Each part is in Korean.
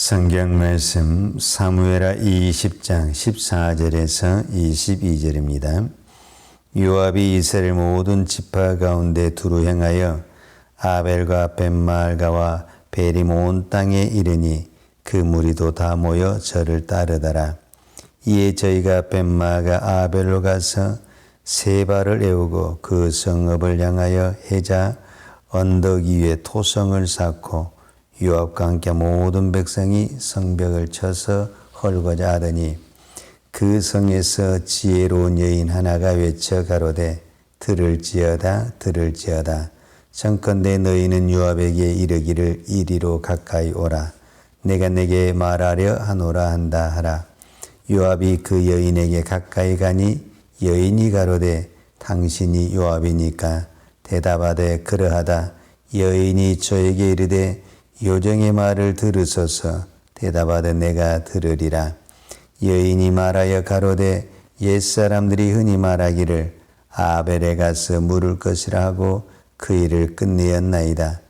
성경 말씀 사무엘하 20장 14절에서 22절입니다. 요압이 이스라엘 모든 지파 가운데 두루 행하여 아벨과 벳마알가와 베림 온 땅에 이르니 그 무리도 다 모여 저를 따르더라. 이에 저희가 벳마알가 아벨로 가서 세바를 에우고 그 성읍을 향하여 해자 언덕 위에 토성을 쌓고 요압과 함께 모든 백성이 성벽을 쳐서 헐고자 하더니 그 성에서 지혜로운 여인 하나가 외쳐 가로되 들을지어다 들을지어다 청컨대 너희는 요압에게 이르기를 이리로 가까이 오라 내가 내게 말하려 하노라 한다 하라. 요압이 그 여인에게 가까이 가니 여인이 가로되 당신이 요압이니까 대답하되 그러하다. 여인이 저에게 이르되 요정의 말을 들으소서. 대답하되 내가 들으리라. 여인이 말하여 가로되 옛사람들이 흔히 말하기를 아벨에 가서 물을 것이라 하고 그 일을 끝내었나이다.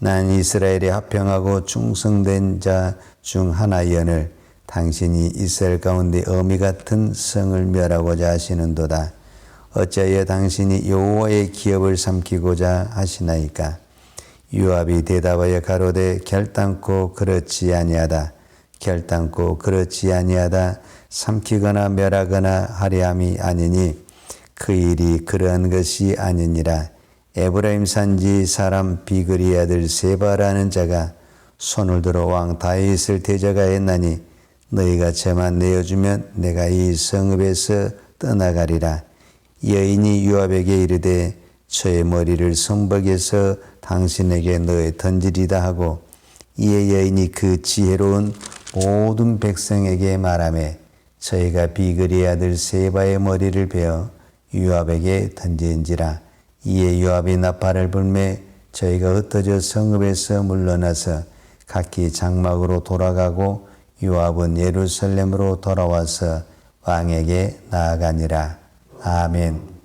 난 이스라엘에 합평하고 충성된 자 중 하나여늘 당신이 이스라엘 가운데 어미 같은 성을 멸하고자 하시는도다. 어찌하여 당신이 여호와의 기업을 삼키고자 하시나이까? 요압이 대답하여 가로되 결단코 그렇지 아니하다. 결단코 그렇지 아니하다. 삼키거나 멸하거나 하려 함이 아니니 그 일이 그러한 것이 아니니라. 에브라임 산지 사람 비그리 아들 세바라는 자가 손을 들어 왕 다윗을 대적하였나니 너희가 저만 내어주면 내가 이 성읍에서 떠나가리라. 여인이 요압에게 이르되 저의 머리를 성벽에서 당신에게 넣어 던지리다 하고 이에 여인이 그 지혜로운 모든 백성에게 말하매 저희가 비그리 아들 세바의 머리를 베어 요압에게 던진지라. 이에 요압이 나팔을 불매 저희가 흩어져 성읍에서 물러나서 각기 장막으로 돌아가고 요압은 예루살렘으로 돌아와서 왕에게 나아가니라. 아멘.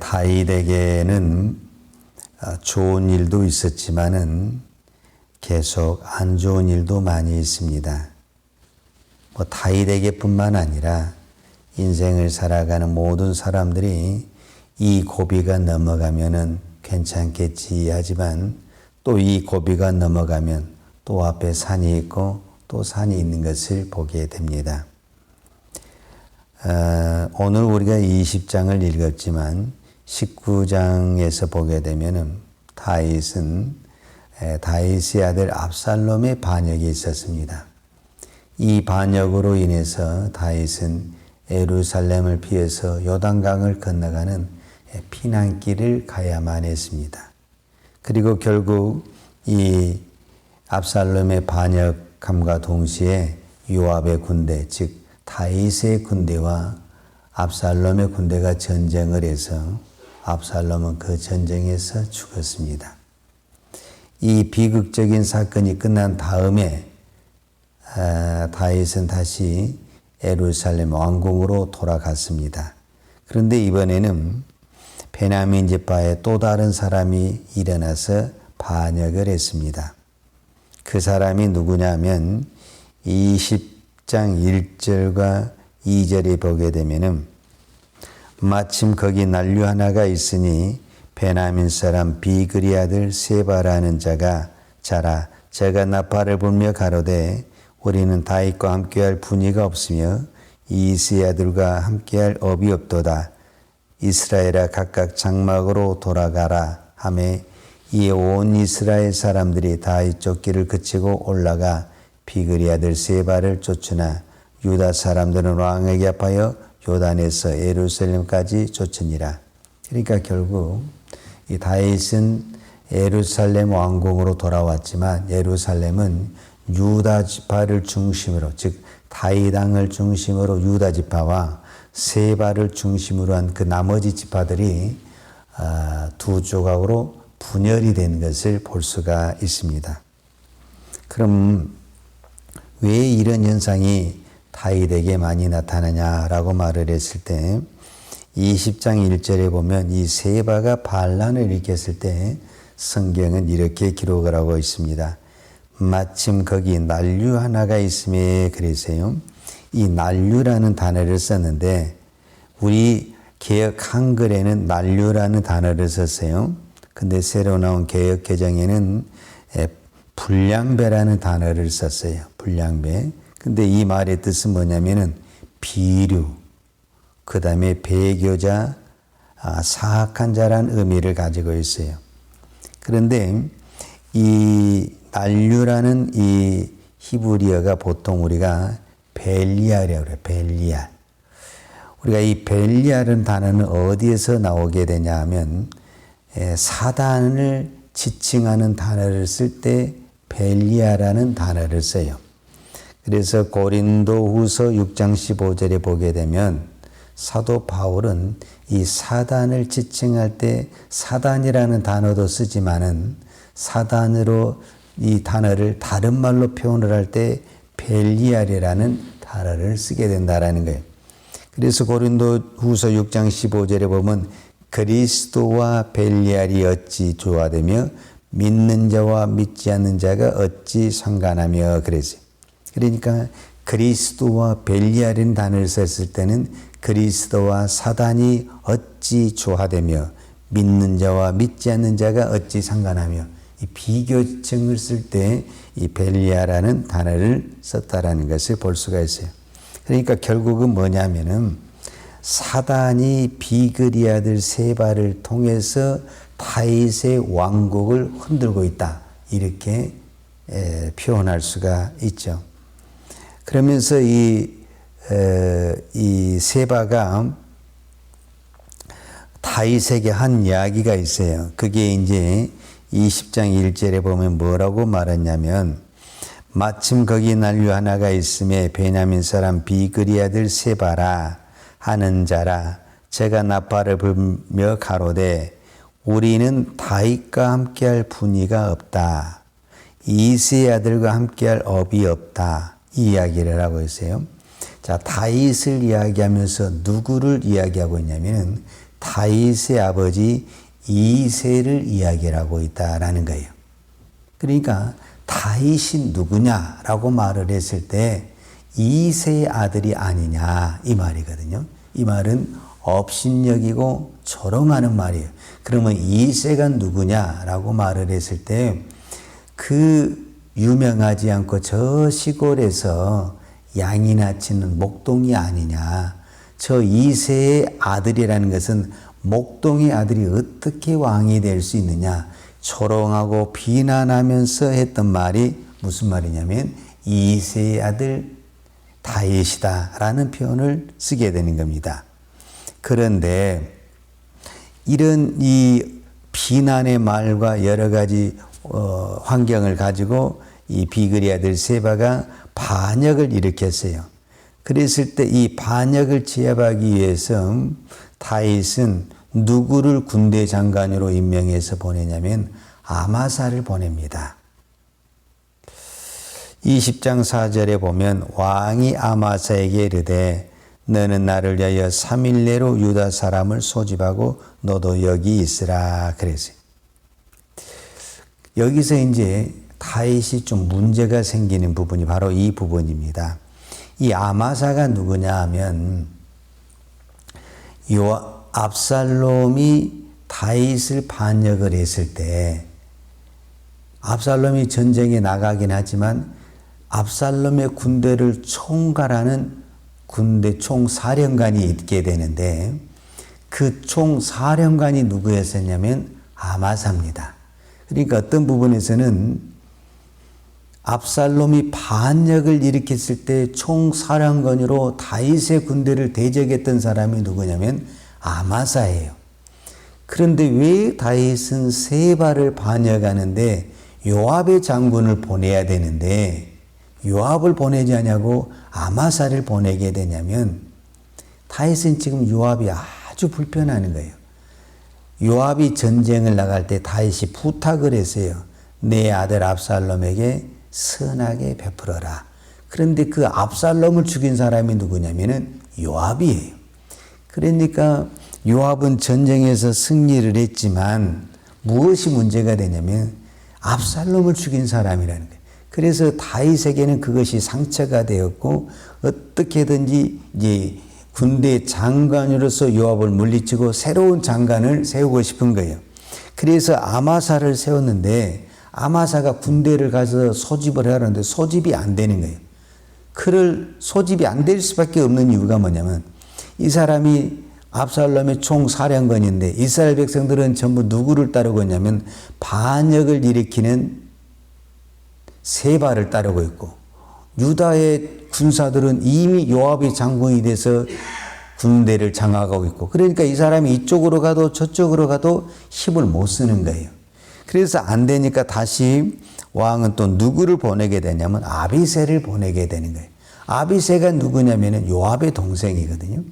다윗에게는 좋은 일도 있었지만은 계속 안 좋은 일도 많이 있습니다. 다윗에게뿐만 아니라 인생을 살아가는 모든 사람들이 이 고비가 넘어가면은 괜찮겠지 하지만 또 이 고비가 넘어가면 또 앞에 산이 있고 또 산이 있는 것을 보게 됩니다. 오늘 우리가 20장을 읽었지만 19장에서 보게 되면은 다윗의 아들 압살롬의 반역이 있었습니다. 이 반역으로 인해서 다윗은 예루살렘을 피해서 요단강을 건너가는 피난길을 가야만 했습니다. 그리고 결국 이 압살롬의 반역함과 동시에 요압의 군대, 즉 다윗의 군대와 압살롬의 군대가 전쟁을 해서 압살롬은 그 전쟁에서 죽었습니다. 이 비극적인 사건이 끝난 다음에 다윗은 다시 예루살렘 왕궁으로 돌아갔습니다. 그런데 이번에는 베냐민 지파의 또 다른 사람이 일어나서 반역을 했습니다. 그 사람이 누구냐면 20장 1절과 2절에 보게 되면은 마침 거기 난류 하나가 있으니 베냐민 사람 비그리 아들 세바라는 자가 자라 저가 나팔을 불며 가로되 우리는 다윗과 함께할 분이가 없으며 이새의 아들과 함께할 업이 없도다. 이스라엘아 각각 장막으로 돌아가라 하매 이에 온 이스라엘 사람들이 다윗 쫓기를 그치고 올라가 비그리 아들 세바를 쫓으나 유다 사람들은 왕에게 합하여 요단에서 예루살렘까지 쫓으니라. 그러니까 결국 이 다윗은 예루살렘 왕궁으로 돌아왔지만 예루살렘은 유다 지파를 중심으로 즉 다윗 왕을 중심으로 유다 지파와 세바를 중심으로 한 그 나머지 지파들이 두 조각으로 분열이 된 것을 볼 수가 있습니다. 그럼 왜 이런 현상이 다윗에게 많이 나타나냐라고 말을 했을 때 20장 1절에 보면 이 세바가 반란을 일으켰을 때 성경은 이렇게 기록을 하고 있습니다. 마침 거기 난류 하나가 있음에 그래서요. 이 난류라는 단어를 썼는데 우리 개역 한글에는 난류라는 단어를 썼어요. 근데 새로 나온 개역 개정에는 불량배라는 단어를 썼어요. 불량배. 근데 이 말의 뜻은 뭐냐면은 비류, 그 다음에 배교자, 사악한 자라는 의미를 가지고 있어요. 그런데 이 난류라는 이 히브리어가 보통 우리가 벨리알이라고 그래요. 벨리알. 우리가 이 벨리알은 단어는 어디에서 나오게 되냐 하면 사단을 지칭하는 단어를 쓸 때 벨리알이라는 단어를 써요. 그래서 고린도후서 6장 15절에 보게 되면 사도 바울은 이 사단을 지칭할 때 사단이라는 단어도 쓰지만은 사단으로 이 단어를 다른 말로 표현을 할 때 벨리알이라는 단어를 쓰게 된다라는 거예요. 그래서 고린도후서 6장 15절에 보면 그리스도와 벨리알이 어찌 조화되며 믿는 자와 믿지 않는 자가 어찌 상관하며 그랬어요. 그러니까 그리스도와 벨리알이라는 단어를 썼을 때는 그리스도와 사단이 어찌 조화되며 믿는 자와 믿지 않는 자가 어찌 상관하며 이 비교증을 쓸 때 이 벨리알이라는 단어를 썼다라는 것을 볼 수가 있어요. 그러니까 결국은 뭐냐면은 사단이 비그리 아들 세바를 통해서 다윗의 왕국을 흔들고 있다. 이렇게 표현할 수가 있죠. 그러면서 이 세바가 다윗에게 한 이야기가 있어요. 그게 이제 20장 1절에 보면 뭐라고 말했냐면 마침 거기 난류 하나가 있음에 베냐민 사람 비그리 아들 세바라 하는 자라 제가 나팔을 불며 가로되 우리는 다윗과 함께할 분이가 없다. 이새의 아들과 함께할 업이 없다. 이 이야기를 하고 있어요. 자, 다윗을 이야기하면서 누구를 이야기하고 있냐면 다윗의 아버지 이새를 이야기하고 있다라는 거예요. 그러니까 다윗이 누구냐라고 말을 했을 때 이새의 아들이 아니냐 이 말이거든요. 이 말은 업신여기고 조롱하는 말이에요. 그러면 이새가 누구냐라고 말을 했을 때 그 유명하지 않고 저 시골에서 양이나 치는 목동이 아니냐. 저 이새의 아들이라는 것은 목동의 아들이 어떻게 왕이 될 수 있느냐. 조롱하고 비난하면서 했던 말이 무슨 말이냐면 이새의 아들 다윗이다라는 표현을 쓰게 되는 겁니다. 그런데 이런 이 비난의 말과 여러 가지 환경을 가지고 이 비그리 아들 세바가 반역을 일으켰어요. 그랬을 때 이 반역을 제압하기 위해서 다윗은 누구를 군대 장관으로 임명해서 보내냐면 아마사를 보냅니다. 20장 4절에 보면 왕이 아마사에게 이르되 너는 나를 위하여 3일 내로 유다 사람을 소집하고 너도 여기 있으라 그랬어요. 여기서 이제 다윗이 좀 문제가 생기는 부분이 바로 이 부분입니다. 이 아마사가 누구냐 하면 압살롬이 다윗을 반역을 했을 때 압살롬이 전쟁에 나가긴 하지만 압살롬의 군대를 총괄하는 군대 총사령관이 있게 되는데 그 총사령관이 누구였었냐면 아마사입니다. 그러니까 어떤 부분에서는 압살롬이 반역을 일으켰을 때 총사령관으로 다윗의 군대를 대적했던 사람이 누구냐면 아마사예요. 그런데 왜 다윗은 세바를 반역하는데 요압의 장군을 보내야 되는데 요압을 보내지 않냐고 아마사를 보내게 되냐면 다윗은 지금 요압이 아주 불편하는 거예요. 요압이 전쟁을 나갈 때 다윗이 부탁을 했어요. 내 아들 압살롬에게 선하게 베풀어라. 그런데 그 압살롬을 죽인 사람이 누구냐면은 요압이에요. 그러니까 요압은 전쟁에서 승리를 했지만 무엇이 문제가 되냐면 압살롬을 죽인 사람이라는 거예요. 그래서 다윗에게는 그것이 상처가 되었고 어떻게든지 이제 군대 장관으로서 요압을 물리치고 새로운 장관을 세우고 싶은 거예요. 그래서 아마사를 세웠는데 아마사가 군대를 가서 소집을 하려는데 소집이 안 되는 거예요. 그를 소집이 안 될 수밖에 없는 이유가 뭐냐면 이 사람이 압살롬의 총사령관인데 이스라엘 백성들은 전부 누구를 따르고 있냐면 반역을 일으키는 세바를 따르고 있고 유다의 군사들은 이미 요압이 장군이 돼서 군대를 장악하고 있고 그러니까 이 사람이 이쪽으로 가도 저쪽으로 가도 힘을 못 쓰는 거예요. 그래서 안 되니까 다시 왕은 또 누구를 보내게 되냐면 아비새를 보내게 되는 거예요. 아비새가 누구냐면은 요압의 동생이거든요.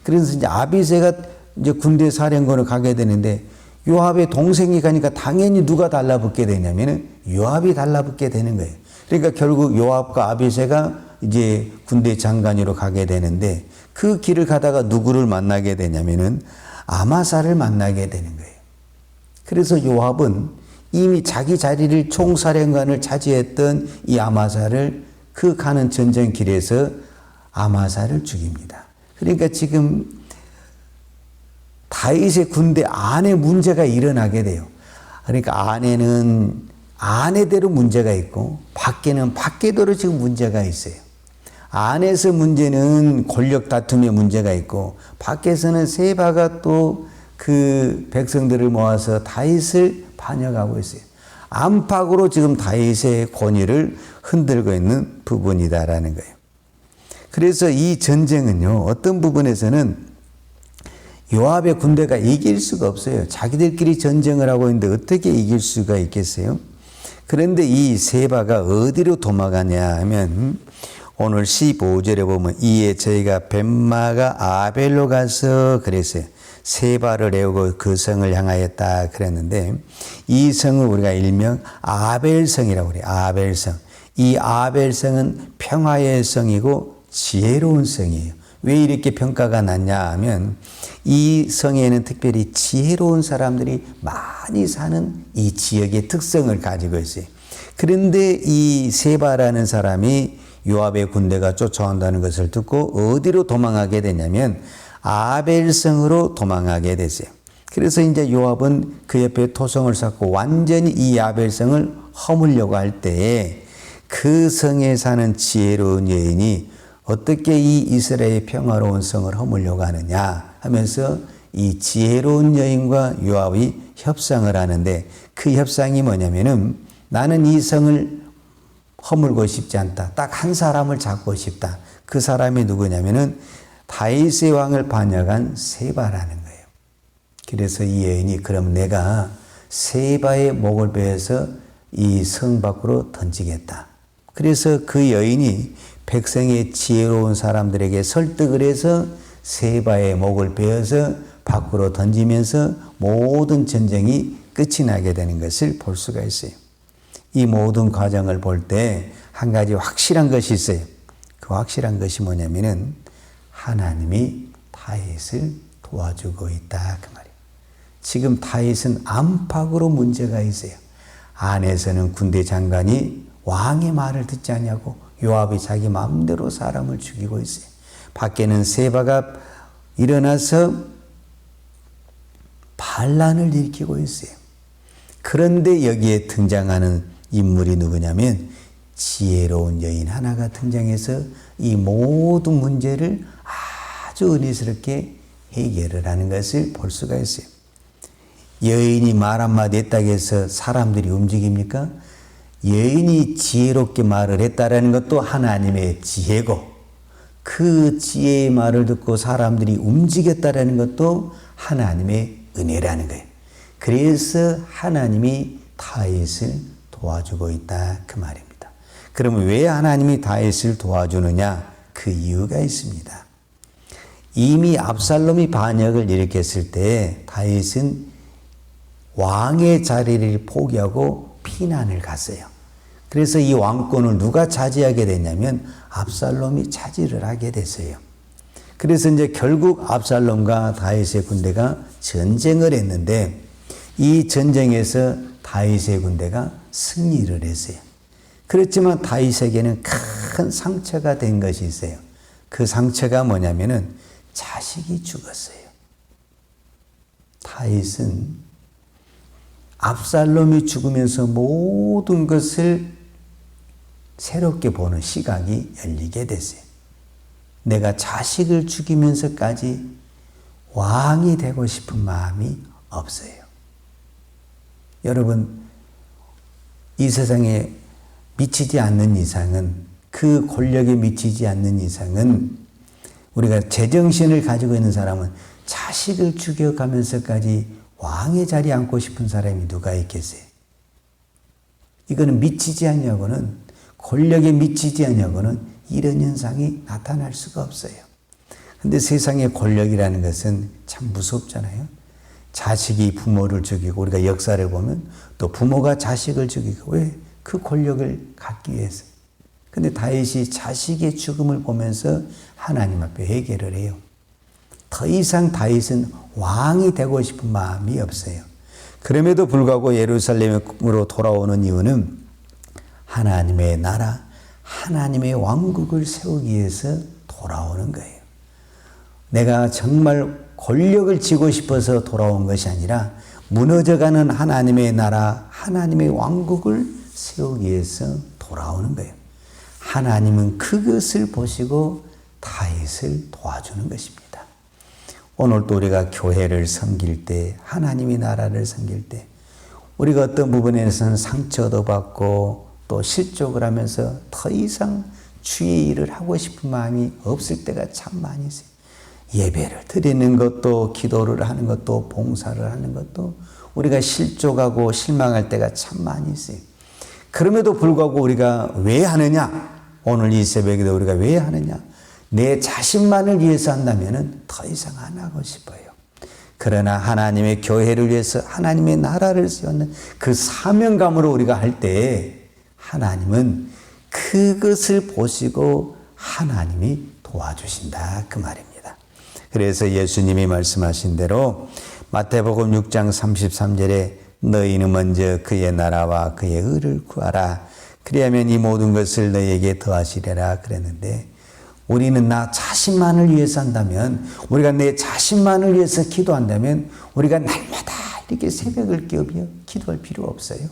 그래서 이제 아비새가 이제 군대 사령관을 가게 되는데 요압의 동생이 가니까 당연히 누가 달라붙게 되냐면은 요압이 달라붙게 되는 거예요. 그러니까 결국 요압과 아비새가 이제 군대 장관으로 가게 되는데 그 길을 가다가 누구를 만나게 되냐면은 아마사를 만나게 되는 거예요. 그래서 요압은 이미 자기 자리를 총사령관을 차지했던 이 아마사를 그 가는 전쟁길에서 아마사를 죽입니다. 그러니까 지금 다윗의 군대 안에 문제가 일어나게 돼요. 그러니까 안에는 안에대로 문제가 있고 밖에는 밖에대로 지금 문제가 있어요. 안에서 문제는 권력 다툼의 문제가 있고 밖에서는 세바가 또 그 백성들을 모아서 다윗을 반역하고 있어요. 안팎으로 지금 다윗의 권위를 흔들고 있는 부분이다라는 거예요. 그래서 이 전쟁은요, 어떤 부분에서는 요압의 군대가 이길 수가 없어요. 자기들끼리 전쟁을 하고 있는데 어떻게 이길 수가 있겠어요? 그런데 이 세바가 어디로 도망가냐 하면 오늘 15절에 보면 이에 저희가 벳마가 아벨로 가서 그랬어요. 세바를 내오고 그 성을 향하였다 그랬는데 이 성을 우리가 일명 아벨성이라고 그래요. 아벨성. 이 아벨성은 평화의 성이고 지혜로운 성이에요. 왜 이렇게 평가가 낮냐 하면 이 성에는 특별히 지혜로운 사람들이 많이 사는 이 지역의 특성을 가지고 있어요. 그런데 이 세바라는 사람이 요압의 군대가 쫓아온다는 것을 듣고 어디로 도망하게 되냐면 아벨성으로 도망하게 됐어요. 그래서 이제 요압은 그 옆에 토성을 쌓고 완전히 이 아벨성을 허물려고 할 때에 그 성에 사는 지혜로운 여인이 어떻게 이 이스라엘의 평화로운 성을 허물려고 하느냐 하면서 이 지혜로운 여인과 요압이 협상을 하는데 그 협상이 뭐냐면은 나는 이 성을 허물고 싶지 않다. 딱 한 사람을 잡고 싶다. 그 사람이 누구냐면은 다윗의 왕을 반역한 세바라는 거예요. 그래서 이 여인이 그럼 내가 세바의 목을 베어서 이 성 밖으로 던지겠다. 그래서 그 여인이 백성의 지혜로운 사람들에게 설득을 해서 세바의 목을 베어서 밖으로 던지면서 모든 전쟁이 끝이 나게 되는 것을 볼 수가 있어요. 이 모든 과정을 볼 때 한 가지 확실한 것이 있어요. 그 확실한 것이 뭐냐면은 하나님이 다윗을 도와주고 있다 그 말이에요. 지금 다윗은 안팎으로 문제가 있어요. 안에서는 군대 장관이 왕의 말을 듣지 않냐고 요압이 자기 마음대로 사람을 죽이고 있어요. 밖에는 세바가 일어나서 반란을 일으키고 있어요. 그런데 여기에 등장하는 인물이 누구냐면 지혜로운 여인 하나가 등장해서 이 모든 문제를 아주 은혜스럽게 해결을 하는 것을 볼 수가 있어요. 여인이 말 한마디 했다고 해서 사람들이 움직입니까? 여인이 지혜롭게 말을 했다라는 것도 하나님의 지혜고 그 지혜의 말을 듣고 사람들이 움직였다라는 것도 하나님의 은혜라는 거예요. 그래서 하나님이 다윗을 도와주고 있다 그 말입니다. 그러면 왜 하나님이 다윗을 도와주느냐? 그 이유가 있습니다. 이미 압살롬이 반역을 일으켰을 때 다윗은 왕의 자리를 포기하고 피난을 갔어요. 그래서 이 왕권을 누가 차지하게 됐냐면 압살롬이 차지를 하게 됐어요. 그래서 이제 결국 압살롬과 다윗의 군대가 전쟁을 했는데 이 전쟁에서 다윗의 군대가 승리를 했어요. 그렇지만 다윗에게는 큰 상처가 된 것이 있어요. 그 상처가 뭐냐면은 자식이 죽었어요. 다윗은 압살롬이 죽으면서 모든 것을 새롭게 보는 시각이 열리게 됐어요. 내가 자식을 죽이면서까지 왕이 되고 싶은 마음이 없어요. 여러분, 이 세상에 미치지 않는 이상은, 그 권력에 미치지 않는 이상은, 우리가 제정신을 가지고 있는 사람은 자식을 죽여가면서까지 왕의 자리에 앉고 싶은 사람이 누가 있겠어요? 이거는 미치지 않냐고는, 권력에 미치지 않냐고는 이런 현상이 나타날 수가 없어요. 근데 세상의 권력이라는 것은 참 무섭잖아요. 자식이 부모를 죽이고, 우리가 역사를 보면 또 부모가 자식을 죽이고, 왜? 그 권력을 갖기 위해서. 근데 다윗이 자식의 죽음을 보면서 하나님 앞에 회개를 해요. 더 이상 다윗은 왕이 되고 싶은 마음이 없어요. 그럼에도 불구하고 예루살렘으로 돌아오는 이유는 하나님의 나라, 하나님의 왕국을 세우기 위해서 돌아오는 거예요. 내가 정말 권력을 쥐고 싶어서 돌아온 것이 아니라 무너져가는 하나님의 나라, 하나님의 왕국을 세우기 위해서 돌아오는 거예요. 하나님은 그것을 보시고 다윗을 도와주는 것입니다. 오늘도 우리가 교회를 섬길 때, 하나님의 나라를 섬길 때, 우리가 어떤 부분에서는 상처도 받고 또 실족을 하면서 더 이상 주의 일을 하고 싶은 마음이 없을 때가 참 많이 있어요. 예배를 드리는 것도, 기도를 하는 것도, 봉사를 하는 것도 우리가 실족하고 실망할 때가 참 많이 있어요. 그럼에도 불구하고 우리가 왜 하느냐? 오늘 이 새벽에도 우리가 왜 하느냐? 내 자신만을 위해서 한다면 더 이상 안 하고 싶어요. 그러나 하나님의 교회를 위해서 하나님의 나라를 세우는 그 사명감으로 우리가 할 때 하나님은 그것을 보시고 하나님이 도와주신다, 그 말입니다. 그래서 예수님이 말씀하신 대로 마태복음 6장 33절에 너희는 먼저 그의 나라와 그의 의를 구하라. 그리하면 이 모든 것을 너희에게 더하시리라 그랬는데, 우리는 나 자신만을 위해서 한다면, 우리가 내 자신만을 위해서 기도한다면 우리가 날마다 이렇게 새벽을 깨우며 기도할 필요 없어요.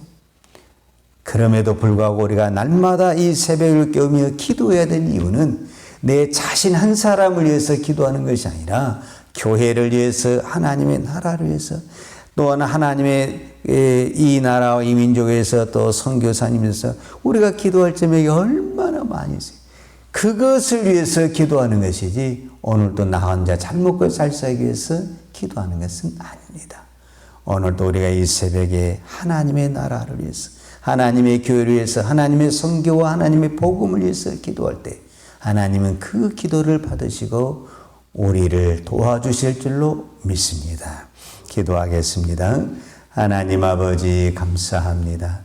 그럼에도 불구하고 우리가 날마다 이 새벽을 깨우며 기도해야 될 이유는 내 자신 한 사람을 위해서 기도하는 것이 아니라 교회를 위해서, 하나님의 나라를 위해서, 또한 하나님의 이 나라와 이 민족에서 또 선교사님에서 우리가 기도할 점이 얼마나 많이 있어요. 그것을 위해서 기도하는 것이지 오늘도 나 혼자 잘 먹고 잘 살기 위해서 기도하는 것은 아닙니다. 오늘도 우리가 이 새벽에 하나님의 나라를 위해서, 하나님의 교회를 위해서, 하나님의 선교와 하나님의 복음을 위해서 기도할 때 하나님은 그 기도를 받으시고 우리를 도와주실 줄로 믿습니다. 기도하겠습니다. 하나님 아버지 감사합니다.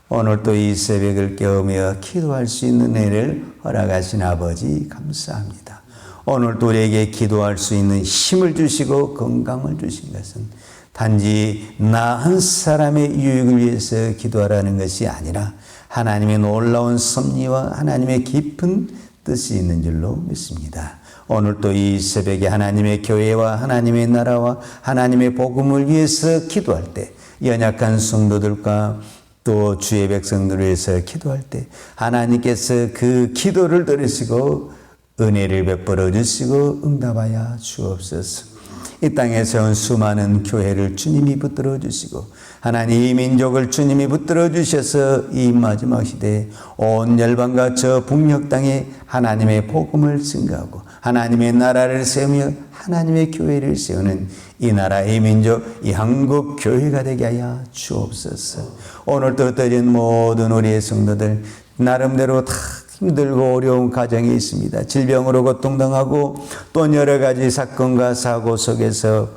오늘 또 이 새벽을 깨우며 기도할 수 있는 은혜를 허락하신 아버지 감사합니다. 오늘 또 우리에게 기도할 수 있는 힘을 주시고 건강을 주신 것은 단지 나 한 사람의 유익을 위해서 기도하라는 것이 아니라 하나님의 놀라운 섭리와 하나님의 깊은 뜻이 있는 줄로 믿습니다. 오늘 또 이 새벽에 하나님의 교회와 하나님의 나라와 하나님의 복음을 위해서 기도할 때, 연약한 성도들과 또 주의 백성들을 위해서 기도할 때 하나님께서 그 기도를 들으시고 은혜를 베풀어 주시고 응답하여 주옵소서. 이 땅에 세운 수많은 교회를 주님이 붙들어 주시고 하나님 이 민족을 주님이 붙들어 주셔서 이 마지막 시대에 온 열방과 저 북녘 땅에 하나님의 복음을 증거하고 하나님의 나라를 세우며 하나님의 교회를 세우는 이 나라, 이 민족, 이 한국 교회가 되게 하여 주옵소서. 오늘 또 떠진 모든 우리의 성도들 나름대로 다 힘들고 어려운 가정이 있습니다. 질병으로 고통당하고 또 여러 가지 사건과 사고 속에서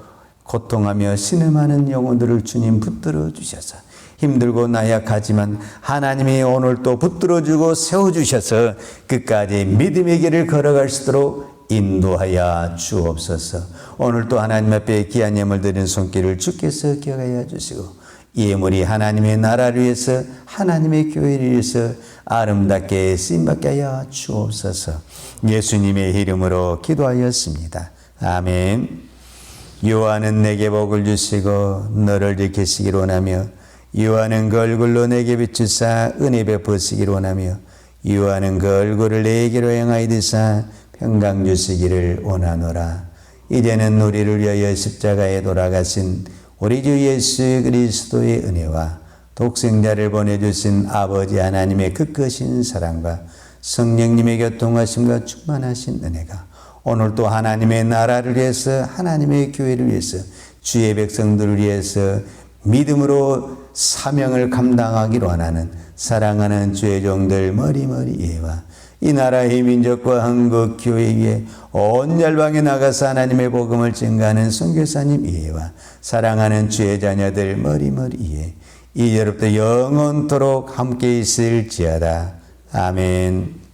고통하며 신음하는 영혼들을 주님 붙들어 주셔서 힘들고 나약하지만 하나님이 오늘 또 붙들어 주고 세워주셔서 끝까지 믿음의 길을 걸어갈 수 있도록 인도하여 주옵소서. 오늘도 하나님 앞에 귀한 예물 드리는 손길을 주께서 기억하여 주시고 이 예물이 하나님의 나라를 위해서 하나님의 교회를 위해서 아름답게 쓰임받게 하여 주옵소서. 예수님의 이름으로 기도하였습니다. 아멘. 요한은 내게 복을 주시고 너를 지키시기를 원하며 요한은 그 얼굴로 내게 비추사 은혜 베푸시기를 원하며 요한은 그 얼굴을 내게로 향하여 드사 평강 주시기를 원하노라. 이제는 우리를 위하여 십자가에 돌아가신 우리 주 예수 그리스도의 은혜와 독생자를 보내주신 아버지 하나님의 그 크신 사랑과 성령님의 교통하심과 충만하신 은혜가 오늘도 하나님의 나라를 위해서 하나님의 교회를 위해서 주의 백성들을 위해서 믿음으로 사명을 감당하기로 하는 사랑하는 주의 종들 머리머리 예와 이 나라의 민족과 한국 교회 위에 온 열방에 나가서 하나님의 복음을 증가하는 선교사님 이해와 사랑하는 주의 자녀들 머리머리 이해 이제로부터 영원토록 함께 있을지어다. 아멘.